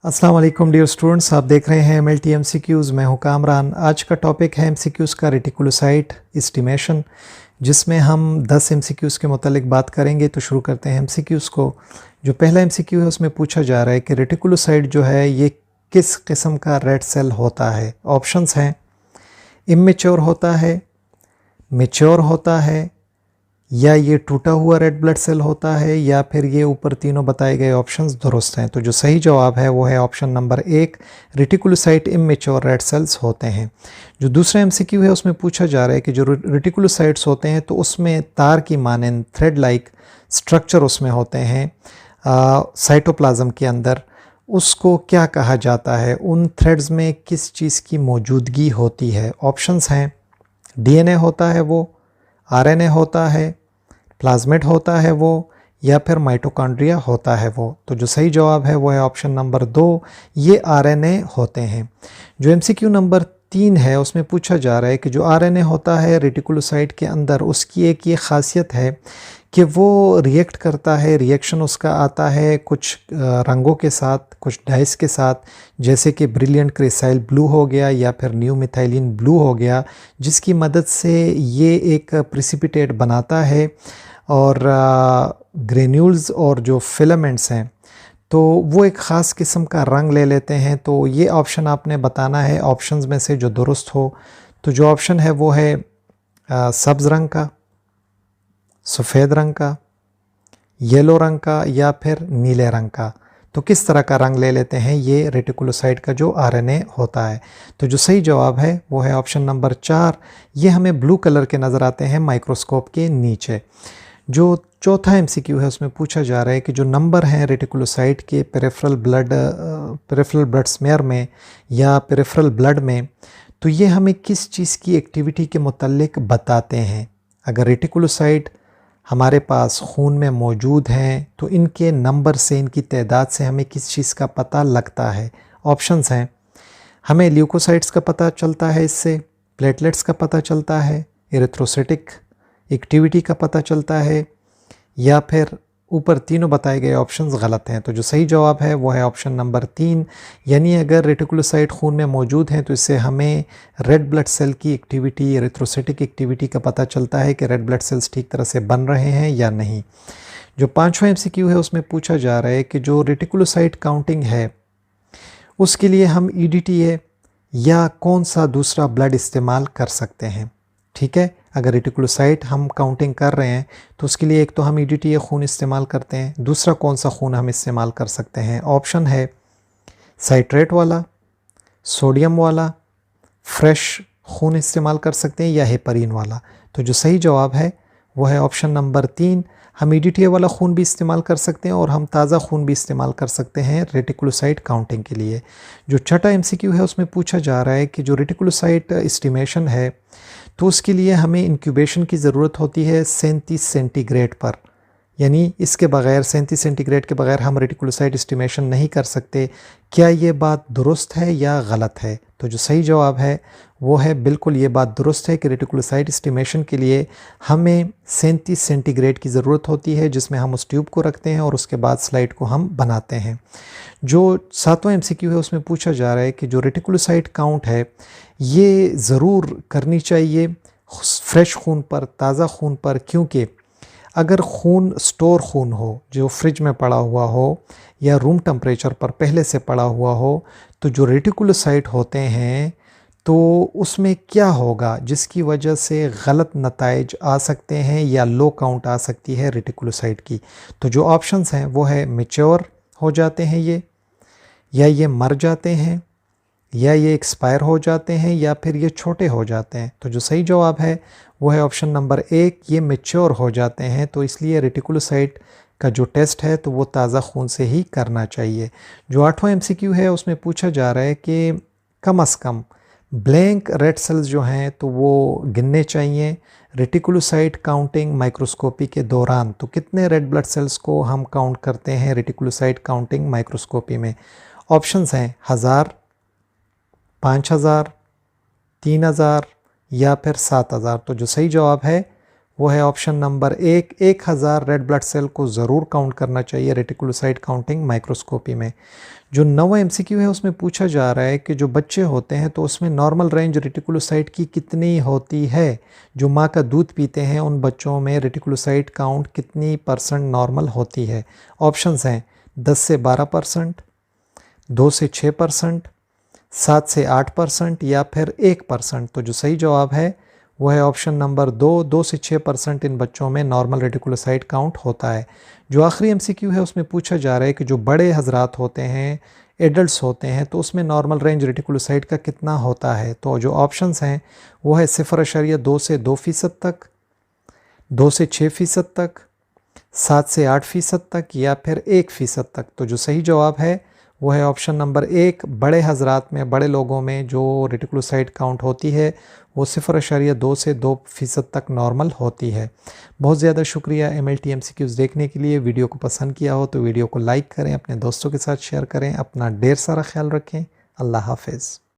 अस्सलाम वालेकुम dear students, आप देख रहे हैं MLT MCQs। मैं हूं कामरान। आज का टॉपिक है MCQs का रेटिकुलोसाइट एस्टिमेशन, जिसमें हम 10 MCQs के मुतालिक बात करेंगे। तो शुरू करते हैं MCQs को। जो पहला MCQ है उसमें पूछा जा रहा है कि रेटिकुलोसाइट जो है ये किस किस्म का रेड सेल होता है। ऑप्शंस हैं इमेच्योर होता है, मेच्योर होता है, या ये टूटा हुआ रेड ब्लड सेल होता है, या फिर ये ऊपर तीनों बताए गए ऑप्शंस दुरुस्त हैं। तो जो सही जवाब है वो है option number 1, reticulocyte immature red cells होते हैं। जो दूसरा MCQ है उसमें पूछा जा रहा है कि जो रेटिकुलोसाइट्स होते हैं तो उसमें तार की मानंद थ्रेड लाइक स्ट्रक्चर उसमें होते हैं साइटोप्लाज्म के अंदर। उसको क्या कहा जाता है, उन थ्रेड्स में किस चीज़ की मौजूदगी होती है। ऑप्शंस हैं DNA होता है वो, RNA होता है, प्लाज्मिड होता है वो, या फिर माइटोकॉन्ड्रिया होता है वो। तो जो सही जवाब है वो है ऑप्शन नंबर 2, ये RNA होते हैं। जो MCQ नंबर 3 है उसमें पूछा जा रहा है कि जो RNA होता है रेटिकुलोसाइट के अंदर, उसकी एक ये खासियत है कि वो रिएक्ट करता है। रिएक्शन उसका आता है कुछ रंगों के साथ, कुछ डाइस के साथ, जैसे कि ब्रिलियंट क्रिसाइल ब्लू हो गया या फिर न्यू मिथाइलिन ब्लू हो गया, जिसकी मदद से ये एक प्रिसिपिटेट बनाता है। और ग्रेन्यूल्स और जो फिलामेंट्स हैं तो वो एक ख़ास किस्म का रंग ले लेते हैं। तो ये ऑप्शन आपने बताना है ऑप्शंस में से जो दुरुस्त हो। तो जो ऑप्शन है वो है सब्ज़ रंग का, सफ़ेद रंग का, येलो रंग का, या फिर नीले रंग का। तो किस तरह का रंग ले लेते हैं ये रेटिकुलोसाइट का जो RNA होता है। तो जो सही जवाब है वो है ऑप्शन नंबर 4, ये हमें ब्लू कलर के नज़र आते हैं माइक्रोस्कोप के नीचे। जो चौथा MCQ है उसमें पूछा जा रहा है कि जो नंबर हैं रेटिकुलोसाइट के पेरिफेरल ब्लड स्मेयर में या पेरिफेरल ब्लड में, तो ये हमें किस चीज़ की एक्टिविटी के मुतालिक बताते हैं। अगर रेटिकुलोसाइट हमारे पास खून में मौजूद हैं तो इनके नंबर से, इनकी तादाद से हमें किस चीज़ का पता लगता है। ऑप्शंस हैं हमें ल्यूकोसाइट्स का पता चलता है, इससे प्लेटलेट्स का पता चलता है, एरिथ्रोसाइटिक एक्टिविटी का पता चलता है, या फिर ऊपर तीनों बताए गए ऑप्शंस गलत हैं। तो जो सही जवाब है वो है ऑप्शन नंबर 3, यानी अगर रेटिकुलोसाइट खून में मौजूद हैं तो इससे हमें रेड ब्लड सेल की एक्टिविटी, एरिथ्रोसाइटिक एक्टिविटी का पता चलता है कि रेड ब्लड सेल्स ठीक तरह से बन रहे हैं या नहीं। जो पांचवा MCQ है उसमें पूछा जा रहा है कि जो रेटिकुलोसाइट काउंटिंग है उसके लिए हम EDTA या कौन सा दूसरा ब्लड इस्तेमाल कर सकते हैं। ठीक है, अगर रेटिकुलोसाइट हम काउंटिंग कर रहे हैं तो उसके लिए एक तो हम EDTA खून इस्तेमाल करते हैं, दूसरा कौन सा खून हम इस्तेमाल कर सकते हैं। ऑप्शन है साइट्रेट वाला, सोडियम वाला, फ्रेश खून इस्तेमाल कर सकते हैं, या हेपरीन वाला। तो जो सही जवाब है वो है ऑप्शन नंबर 3, हम EDTA वाला खून भी इस्तेमाल कर सकते हैं और हम ताज़ा खून भी इस्तेमाल कर सकते हैं रेटिकुलोसाइट काउंटिंग के लिए। जो छठा MCQ है उसमें पूछा जा रहा है कि जो रेटिकुलोसाइट एस्टिमेशन है तो उसके लिए हमें इंक्यूबेशन की ज़रूरत होती है 37 सेंटीग्रेड पर, यानी इसके बगैर 37 सेंटीग्रेड के बगैर हम रेटिकुलोसाइट एस्टिमेशन नहीं कर सकते। क्या ये बात दुरुस्त है या गलत है? तो जो सही जवाब है वो है बिल्कुल ये बात दुरुस्त है कि रेटिकुलोसाइट एस्टिमेशन के लिए हमें 37 सेंटीग्रेड की ज़रूरत होती है, जिसमें हम उस ट्यूब को रखते हैं और उसके बाद स्लाइड को हम बनाते हैं। जो सातवां MCQ है उसमें पूछा जा रहा है कि जो रेटिकुलोसाइट काउंट है ये ज़रूर करनी चाहिए फ्रेश खून पर, ताज़ा खून पर, क्योंकि अगर खून स्टोर खून हो जो फ्रिज में पड़ा हुआ हो या रूम टेम्परेचर पर पहले से पड़ा हुआ हो, तो जो रेटिकुलोसाइट होते हैं तो उसमें क्या होगा जिसकी वजह से गलत नताइज आ सकते हैं या लो काउंट आ सकती है रेटिकुलोसाइट की। तो जो ऑप्शंस हैं वो है मेच्योर हो जाते हैं ये, या ये मर जाते हैं, या ये एक्सपायर हो जाते हैं, या फिर ये छोटे हो जाते हैं। तो जो सही जवाब है वो है ऑप्शन नंबर 1, ये मैच्योर हो जाते हैं। तो इसलिए रेटिकुलोसाइट का जो टेस्ट है तो वो ताज़ा खून से ही करना चाहिए। जो आठवां MCQ है उसमें पूछा जा रहा है कि कम से कम ब्लैंक रेड सेल्स जो हैं तो वो गिनने चाहिए रेटिकुलोसाइट काउंटिंग माइक्रोस्कोपी के दौरान। तो कितने रेड ब्लड सेल्स को हम काउंट करते हैं रेटिकुलोसाइट काउंटिंग माइक्रोस्कोपी में। ऑप्शंस हैं 1000, 5000, 3000 या फिर 7000। तो जो सही जवाब है वो है option number 1000 red blood cell को ज़रूर काउंट करना चाहिए रेटिकुलोसाइट काउंटिंग माइक्रोस्कोपी में। जो 9वां एमसीक्यू है उसमें पूछा जा रहा है कि जो बच्चे होते हैं तो उसमें नॉर्मल रेंज रेटिकुलोसाइट की कितनी होती है। जो माँ का दूध पीते हैं उन बच्चों में रेटिकुलोसाइट काउंट कितनी % नॉर्मल होती है। ऑप्शंस हैं 10 से 12%, 2 से 6%, 7 से 8% या फिर 1%। तो जो सही जवाब है वो है ऑप्शन नंबर 2 से 6% इन बच्चों में नॉर्मल रेटिकुलोसाइट काउंट होता है। जो आखिरी एमसीक्यू है उसमें पूछा जा रहा है कि जो बड़े हजरात होते हैं, एडल्ट्स होते हैं, तो उसमें नॉर्मल रेंज रेटिकुलोसाइट का कितना होता है। तो जो ऑप्शंस हैं वो है 0.2 से 2% तक, 2 से 6% तक, 7 से 8% तक या फिर 1% तक। तो जो सही जवाब है वो है ऑप्शन नंबर 1। बड़े हजरात में, बड़े लोगों में जो रेटिकुलोसाइट काउंट होती है वो 0.2 से 2% तक नॉर्मल होती है। बहुत ज़्यादा शुक्रिया MLT MCQs देखने के लिए। वीडियो को पसंद किया हो तो वीडियो को लाइक करें, अपने दोस्तों के साथ शेयर करें। अपना ढेर सारा ख्याल रखें। अल्लाह हाफिज़।